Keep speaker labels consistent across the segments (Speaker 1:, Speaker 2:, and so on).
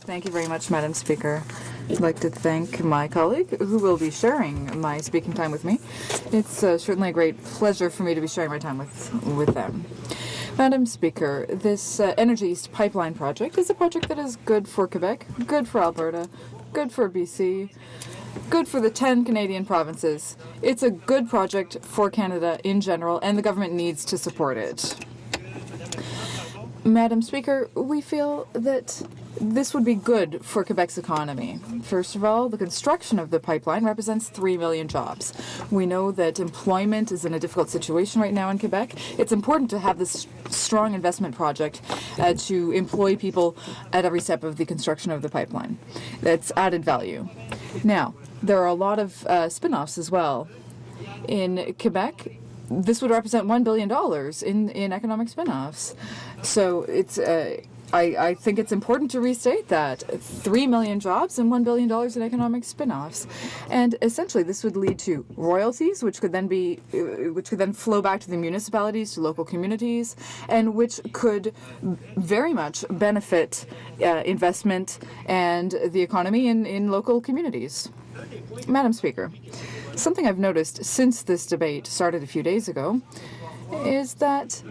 Speaker 1: Thank you very much, Madam Speaker. I'd like to thank my colleague who will be sharing my speaking time with me. It's certainly a great pleasure for me to be sharing my time with them. Madam Speaker, this Energy East pipeline project is a project that is good for Quebec, good for Alberta, good for BC, good for the 10 Canadian provinces. It's a good project for Canada in general, and the government needs to support it. Madam Speaker, we feel that this would be good for Quebec's economy. First of all, the construction of the pipeline represents 3 million jobs. We know that employment is in a difficult situation right now in Quebec. It's important to have this strong investment project to employ people at every step of the construction of the pipeline. That's added value. Now, there are a lot of spin-offs as well. In Quebec, this would represent $1 billion in economic spin-offs. So it's I think it's important to restate that 3 million jobs and $1 billion in economic spin-offs, and essentially this would lead to royalties, which could then flow back to the municipalities, to local communities, and which could very much benefit investment and the economy in local communities. Madam Speaker, something I've noticed since this debate started a few days ago is that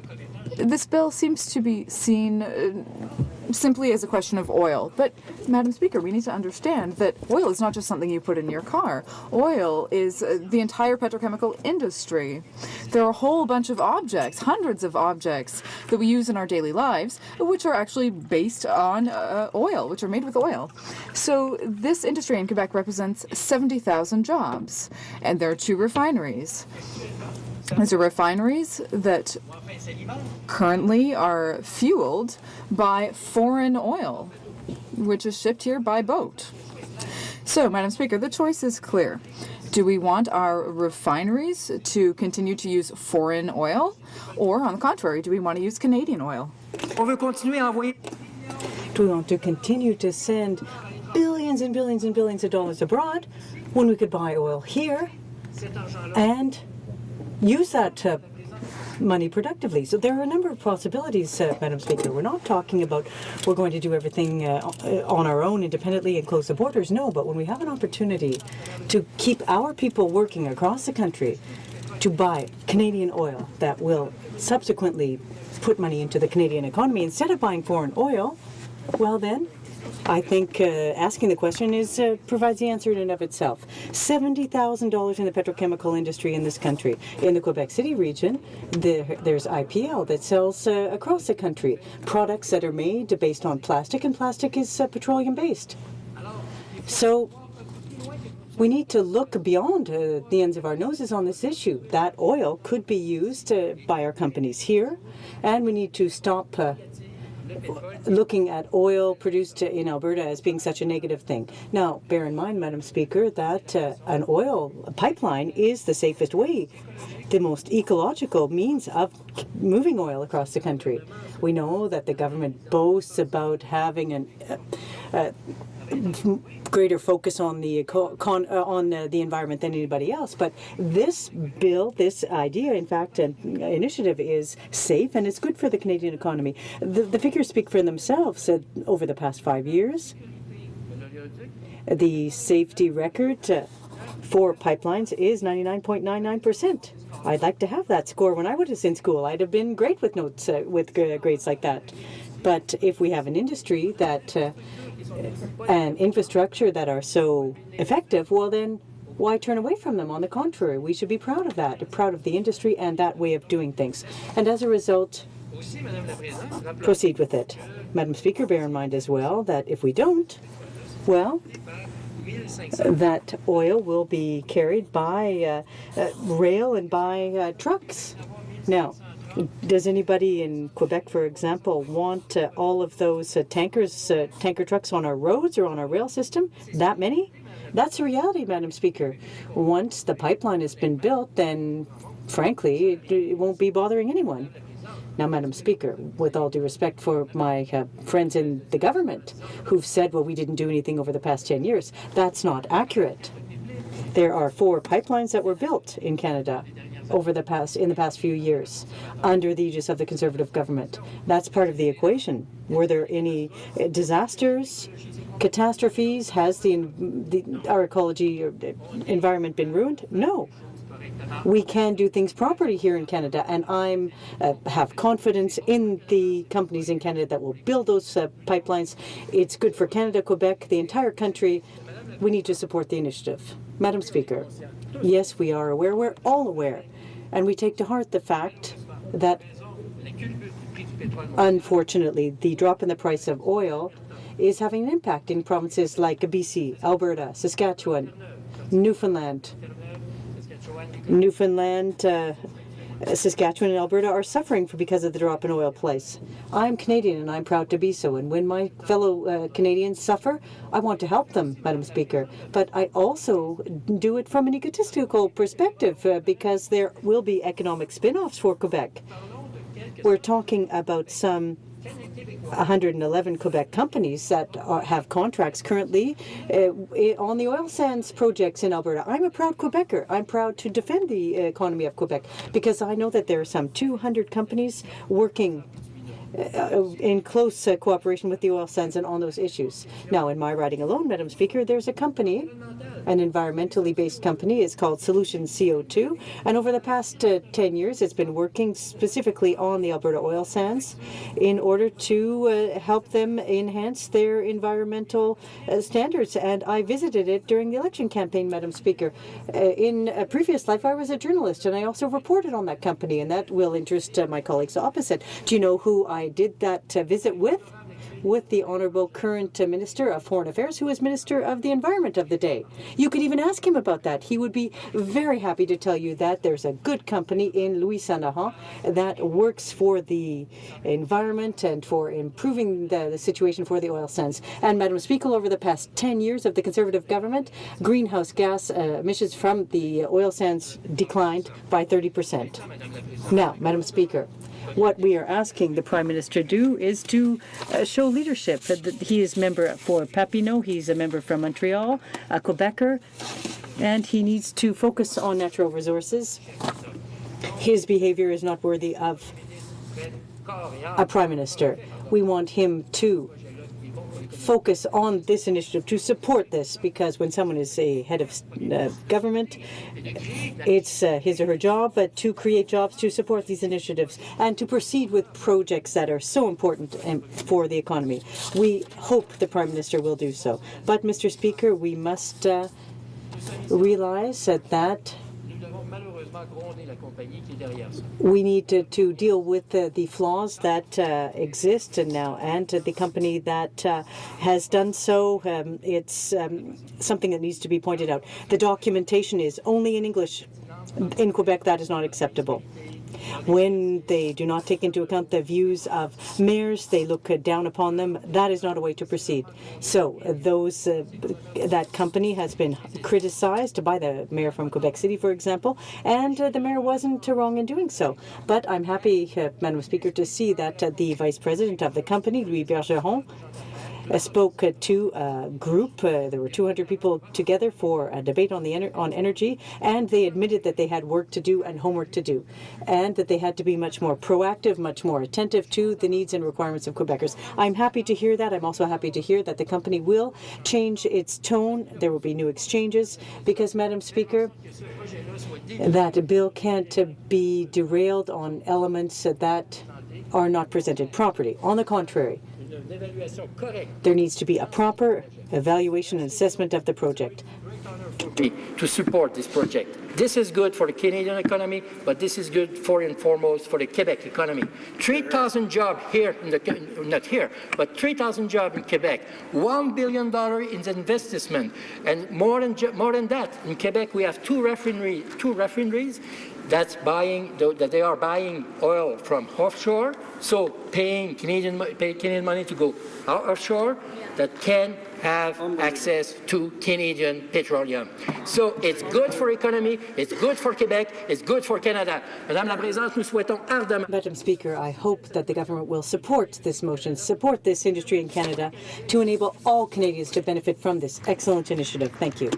Speaker 1: this bill seems to be seen simply as a question of oil. But, Madam Speaker, we need to understand that oil is not just something you put in your car. Oil is the entire petrochemical industry. There are a whole bunch of objects, hundreds of objects that we use in our daily lives, which are actually based on oil, which are made with oil. So this industry in Quebec represents 70,000 jobs, and there are 2 refineries. These are refineries that currently are fueled by foreign oil, which is shipped here by boat. So, Madam Speaker, the choice is clear. Do we want our refineries to continue to use foreign oil, or, on the contrary, do we want to use Canadian oil?
Speaker 2: Do we want to continue to send billions and billions and billions of dollars abroad when we could buy oil here and use that money productively? So there are a number of possibilities, Madam Speaker. We're not talking about we're going to do everything on our own independently and close the borders. No, but when we have an opportunity to keep our people working across the country to buy Canadian oil that will subsequently put money into the Canadian economy instead of buying foreign oil, well then, I think asking the question provides the answer in and of itself. $70,000 in the petrochemical industry in this country. In the Quebec City region, there's IPL that sells across the country products that are made based on plastic, and plastic is petroleum-based. So we need to look beyond the ends of our noses on this issue. That oil could be used by our companies here, and we need to stop looking at oil produced in Alberta as being such a negative thing. Now, bear in mind, Madam Speaker, that an oil pipeline is the safest way, the most ecological means of moving oil across the country. We know that the government boasts about having a greater focus on the environment than anybody else, but this bill, this idea, in fact, an initiative is safe and it's good for the Canadian economy. The figures speak for themselves. Over the past 5 years, the safety record for pipelines is 99.99%. I'd like to have that score when I was in school. I'd have been great with notes, with grades like that. But if we have an industry that and infrastructure that are so effective, well then why turn away from them? On the contrary, we should be proud of that, proud of the industry and that way of doing things. And as a result, proceed with it. Madam Speaker, bear in mind as well that if we don't, well, that oil will be carried by rail and by trucks. Now, does anybody in Quebec, for example, want all of those tanker trucks on our roads or on our rail system? That many? That's the reality, Madam Speaker. Once the pipeline has been built, then, frankly, it won't be bothering anyone. Now, Madam Speaker, with all due respect for my friends in the government who've said, well, we didn't do anything over the past 10 years, that's not accurate. There are 4 pipelines that were built in Canada. in the past few years under the aegis of the Conservative government. That's part of the equation. Were there any disasters, catastrophes? Has our ecology or environment been ruined? No. We can do things properly here in Canada, and I have confidence in the companies in Canada that will build those pipelines. It's good for Canada, Quebec, the entire country. We need to support the initiative. Madam Speaker, yes, we are aware. We're all aware. And we take to heart the fact that, unfortunately, the drop in the price of oil is having an impact in provinces like BC, Alberta, Saskatchewan, Newfoundland, Saskatchewan and Alberta are suffering because of the drop in oil price. I'm Canadian and I'm proud to be so. And when my fellow Canadians suffer, I want to help them, Madam Speaker. But I also do it from an egotistical perspective because there will be economic spin-offs for Quebec. We're talking about some 111 Quebec companies that have contracts currently on the oil sands projects in Alberta. I'm a proud Quebecer. I'm proud to defend the economy of Quebec because I know that there are some 200 companies working in close cooperation with the oil sands and on those issues. Now, in my riding alone, Madam Speaker, there's a company, an environmentally based company. It's called Solutions CO2. And over the past 10 years, it's been working specifically on the Alberta oil sands in order to help them enhance their environmental standards. And I visited it during the election campaign, Madam Speaker. In a previous life, I was a journalist, and I also reported on that company, and that will interest my colleagues opposite. Do you know who I did that visit with? With the Honourable current Minister of Foreign Affairs, who is Minister of the Environment of the day. You could even ask him about that. He would be very happy to tell you that there's a good company in Louis-Saint-Laurent that works for the environment and for improving the situation for the oil sands. And Madam Speaker, over the past 10 years of the Conservative government, greenhouse gas emissions from the oil sands declined by 30%. Now, Madam Speaker, what we are asking the Prime Minister to do is to show leadership. He is member for Papineau, he's a member from Montreal, a Quebecer, and he needs to focus on natural resources. His behavior is not worthy of a Prime Minister. We want him to focus on this initiative, to support this, because when someone is a head of government, it's his or her job to create jobs, to support these initiatives, and to proceed with projects that are so important for the economy. We hope the Prime Minister will do so. But, Mr. Speaker, we must realize that we need to deal with the flaws that exist now, and the company that has done so, it's something that needs to be pointed out. The documentation is only in English. In Quebec, that is not acceptable. When they do not take into account the views of mayors, they look down upon them. That is not a way to proceed. So that company has been criticized by the mayor from Quebec City, for example, and the mayor wasn't wrong in doing so. But I'm happy, Madam Speaker, to see that the vice president of the company, Louis Bergeron, spoke to a group. There were 200 people together for a debate on energy, and they admitted that they had work to do and homework to do, and that they had to be much more proactive, much more attentive to the needs and requirements of Quebecers. I'm happy to hear that. I'm also happy to hear that the company will change its tone. There will be new exchanges because, Madam Speaker, that bill can't be derailed on elements that are not presented properly. On the contrary, there needs to be a proper evaluation and assessment of the project.
Speaker 3: To support this project. This is good for the Canadian economy, but this is good for and foremost for the Quebec economy. 3,000 jobs here, not here, but 3,000 jobs in Quebec. $1 billion in investment, and more than that, in Quebec we have two refineries that they are buying oil from offshore, so paying Canadian money to go offshore, that can have access to Canadian petroleum. So it's good for economy, it's good for Quebec, it's good for Canada. Madame la Présidente, nous souhaitons ardemment.
Speaker 2: Madam Speaker, I hope that the government will support this motion, support this industry in Canada to enable all Canadians to benefit from this excellent initiative. Thank you.